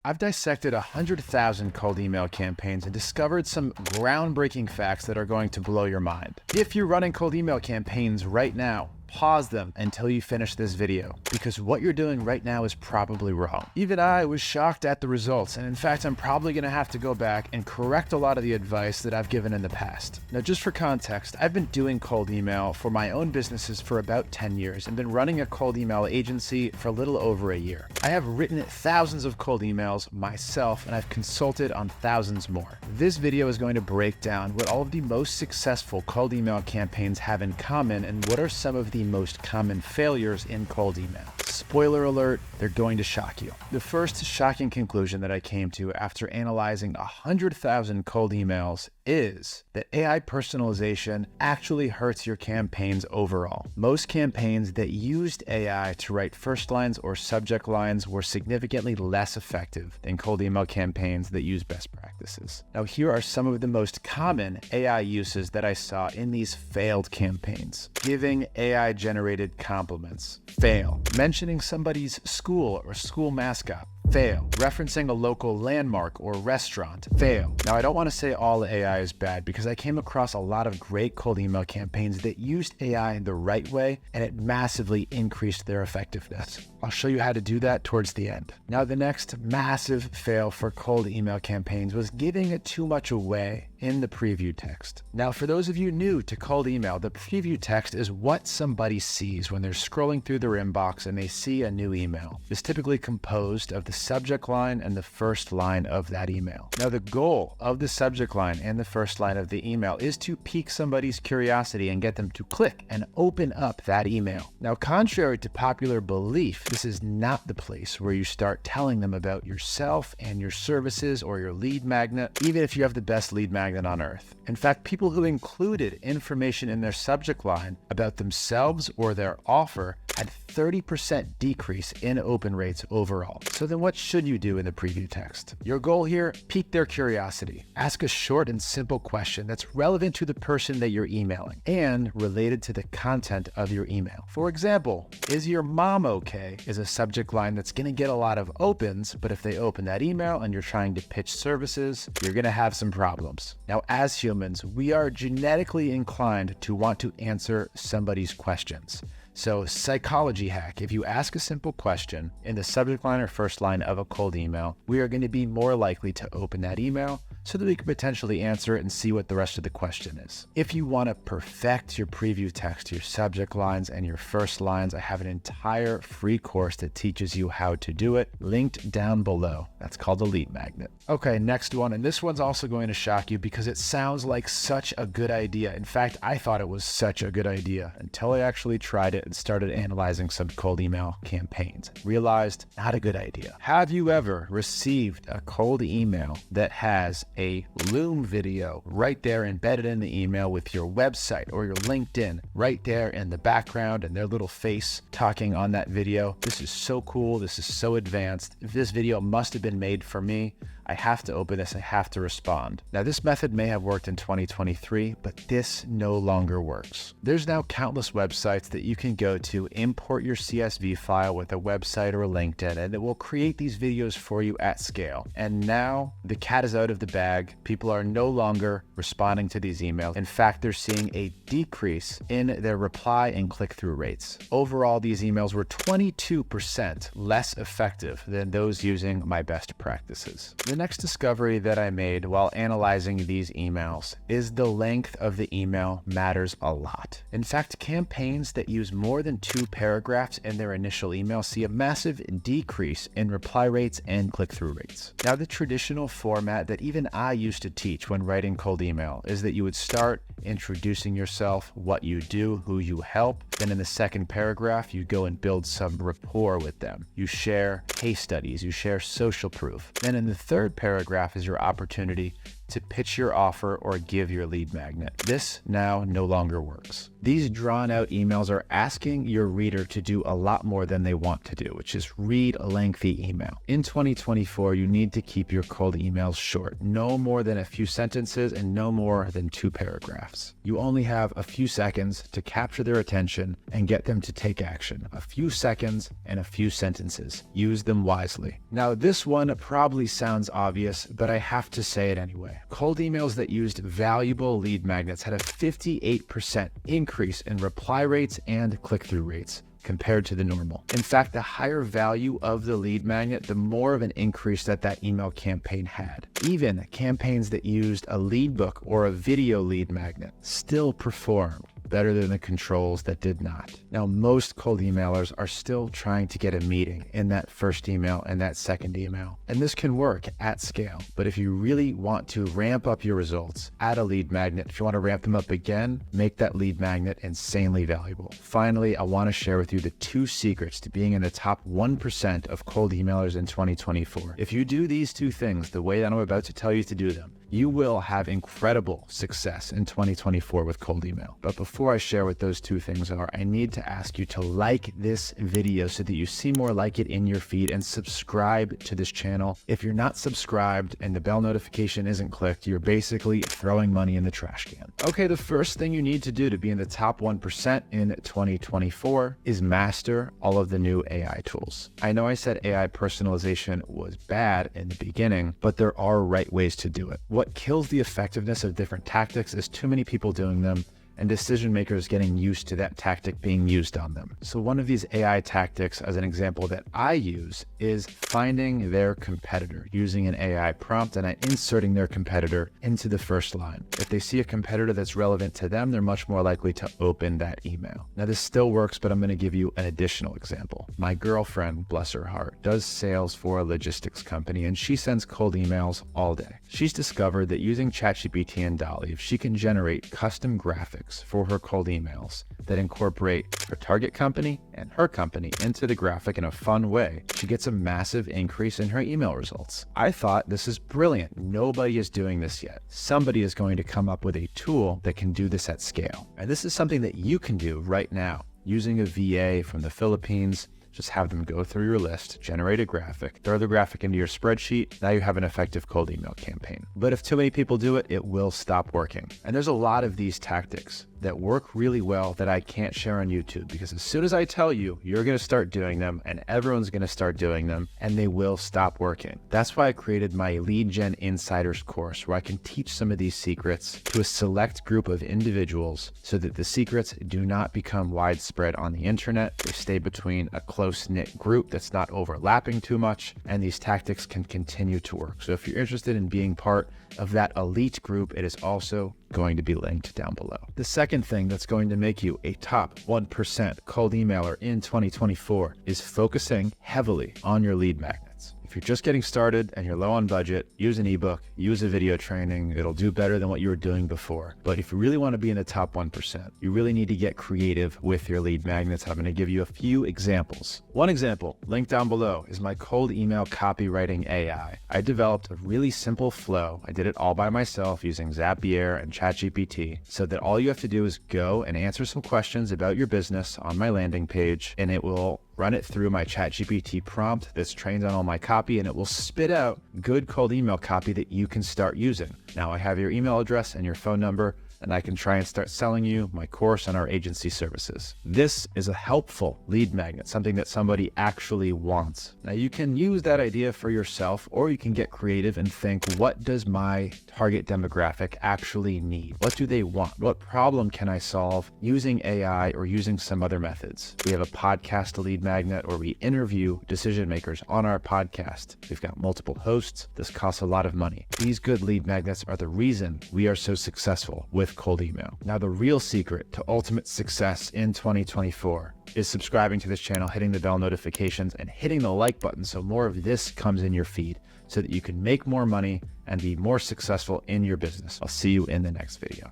I've dissected 100,000 cold email campaigns and discovered some groundbreaking facts that are going to blow your mind. If you're running cold email campaigns right now, pause them until you finish this video, because what you're doing right now is probably wrong. Even I was shocked at the results, and in fact, I'm probably gonna have to go back and correct a lot of the advice that I've given in the past. Now, just for context, I've been doing cold email for my own businesses for about 10 years and been running a cold email agency for a little over a year. I have written thousands of cold emails myself, and I've consulted on thousands more. This video is going to break down what all of the most successful cold email campaigns have in common and what are some of the most common failures in cold email. Spoiler alert, they're going to shock you. The first shocking conclusion that I came to after analyzing 100,000 cold emails is that AI personalization actually hurts your campaigns overall. Most campaigns that used AI to write first lines or subject lines were significantly less effective than cold email campaigns that use best practices. Now, here are some of the most common AI uses that I saw in these failed campaigns. Giving AI-generated compliments. Fail. Mentioning somebody's school or school mascot. Fail. Referencing a local landmark or restaurant. Fail. Now, I don't want to say all AI is bad, because I came across a lot of great cold email campaigns that used AI the right way, and it massively increased their effectiveness. I'll show you how to do that towards the end. Now, the next massive fail for cold email campaigns was giving it too much away in the preview text. Now, for those of you new to cold email, the preview text is what somebody sees when they're scrolling through their inbox and they see a new email. It's typically composed of the subject line and the first line of that email. Now, the goal of the subject line and the first line of the email is to pique somebody's curiosity and get them to click and open up that email. Now, contrary to popular belief, this is not the place where you start telling them about yourself and your services or your lead magnet, even if you have the best lead magnet on earth. In fact, people who included information in their subject line about themselves or their offer had 30% decrease in open rates overall. So then what should you do in the preview text? Your goal here, pique their curiosity. Ask a short and simple question that's relevant to the person that you're emailing and related to the content of your email. For example, is your mom okay? Is a subject line that's gonna get a lot of opens, but if they open that email and you're trying to pitch services, you're gonna have some problems. Now, as humans, we are genetically inclined to want to answer somebody's questions. So, psychology hack, if you ask a simple question in the subject line or first line of a cold email, we are going to be more likely to open that email so that we can potentially answer it and see what the rest of the question is. If you want to perfect your preview text, your subject lines, and your first lines, I have an entire free course that teaches you how to do it, linked down below. That's called the lead magnet. Okay, next one, and this one's also going to shock you because it sounds like such a good idea. In fact, I thought it was such a good idea until I actually tried it and started analyzing some cold email campaigns. Realized, not a good idea. Have you ever received a cold email that has a Loom video right there embedded in the email with your website or your LinkedIn right there in the background and their little face talking on that video? This is so cool. This is so advanced. This video must have been made for me. I have to open this, I have to respond. Now, this method may have worked in 2023, but this no longer works. There's now countless websites that you can go to, import your CSV file with a website or a LinkedIn, and it will create these videos for you at scale. And now the cat is out of the bag. People are no longer responding to these emails. In fact, they're seeing a decrease in their reply and click-through rates. Overall, these emails were 22% less effective than those using my best practices. The next discovery that I made while analyzing these emails is the length of the email matters a lot. In fact, campaigns that use more than 2 paragraphs in their initial email see a massive decrease in reply rates and click-through rates. Now, the traditional format that even I used to teach when writing cold email is that you would start introducing yourself, what you do, who you help. Then in the second paragraph, you go and build some rapport with them. You share case studies, you share social proof. Then in the third paragraph is your opportunity to pitch your offer or give your lead magnet. This now no longer works. These drawn out emails are asking your reader to do a lot more than they want to do, which is read a lengthy email. In 2024, you need to keep your cold emails short, no more than a few sentences and no more than 2 paragraphs. You only have a few seconds to capture their attention attention and get them to take action. A few seconds and a few sentences. Use them wisely. Now, this one probably sounds obvious, but I have to say it anyway. Cold emails that used valuable lead magnets had a 58% increase in reply rates and click-through rates compared to the normal. In fact, the higher value of the lead magnet, the more of an increase that email campaign had. Even campaigns that used a lead book or a video lead magnet still performed better than the controls that did not. Now, most cold emailers are still trying to get a meeting in that first email and that second email. And this can work at scale. But if you really want to ramp up your results, add a lead magnet. If you want to ramp them up again, make that lead magnet insanely valuable. Finally, I want to share with you the 2 secrets to being in the top 1% of cold emailers in 2024. If you do these 2 things the way that I'm about to tell you to do them, you will have incredible success in 2024 with cold email. But before I share what those 2 things are, I need to ask you to like this video so that you see more like it in your feed, and subscribe to this channel. If you're not subscribed and the bell notification isn't clicked, you're basically throwing money in the trash can. Okay, the first thing you need to do to be in the top 1% in 2024 is master all of the new AI tools. I know I said AI personalization was bad in the beginning, but there are right ways to do it. What kills the effectiveness of different tactics is too many people doing them and decision makers getting used to that tactic being used on them. So one of these AI tactics, as an example that I use, is finding their competitor using an AI prompt and inserting their competitor into the first line. If they see a competitor that's relevant to them, they're much more likely to open that email. Now, this still works, but I'm going to give you an additional example. My girlfriend, bless her heart, does sales for a logistics company, and she sends cold emails all day. She's discovered that using ChatGPT and DALL-E, if she can generate custom graphics for her cold emails that incorporate her target company and her company into the graphic in a fun way, she gets a massive increase in her email results. I thought, this is brilliant. Nobody is doing this yet. Somebody is going to come up with a tool that can do this at scale. And this is something that you can do right now using a VA from the Philippines. Just have them go through your list, generate a graphic, throw the graphic into your spreadsheet. Now you have an effective cold email campaign. But if too many people do it, it will stop working. And there's a lot of these tactics that work really well that I can't share on YouTube, because as soon as I tell you, you're going to start doing them and everyone's going to start doing them, and they will stop working. That's why I created my Lead Gen Insiders course, where I can teach some of these secrets to a select group of individuals so that the secrets do not become widespread on the internet. They stay between a close-knit group that's not overlapping too much, and these tactics can continue to work. So if you're interested in being part of that elite group, it is also going to be linked down below. The second thing that's going to make you a top 1% cold emailer in 2024 is focusing heavily on your lead magnets. If you're just getting started and you're low on budget, use an ebook, use a video training. It'll do better than what you were doing before. But if you really want to be in the top 1%, you really need to get creative with your lead magnets. I'm going to give you a few examples. One example, linked down below, is my cold email copywriting AI. I developed a really simple flow. I did it all by myself using Zapier and ChatGPT, so that all you have to do is go and answer some questions about your business on my landing page, and it will run it through my ChatGPT prompt that's trained on all my copy, and it will spit out good cold email copy that you can start using. Now I have your email address and your phone number, and I can try and start selling you my course on our agency services. This is a helpful lead magnet, something that somebody actually wants. Now you can use that idea for yourself, or you can get creative and think, what does my target demographic actually need? What do they want? What problem can I solve using AI or using some other methods? We have a podcast lead magnet where we interview decision makers on our podcast. We've got multiple hosts. This costs a lot of money. These good lead magnets are the reason we are so successful with cold email. Now, the real secret to ultimate success in 2024 is subscribing to this channel, hitting the bell notifications, and hitting the like button so more of this comes in your feed so that you can make more money and be more successful in your business. I'll see you in the next video.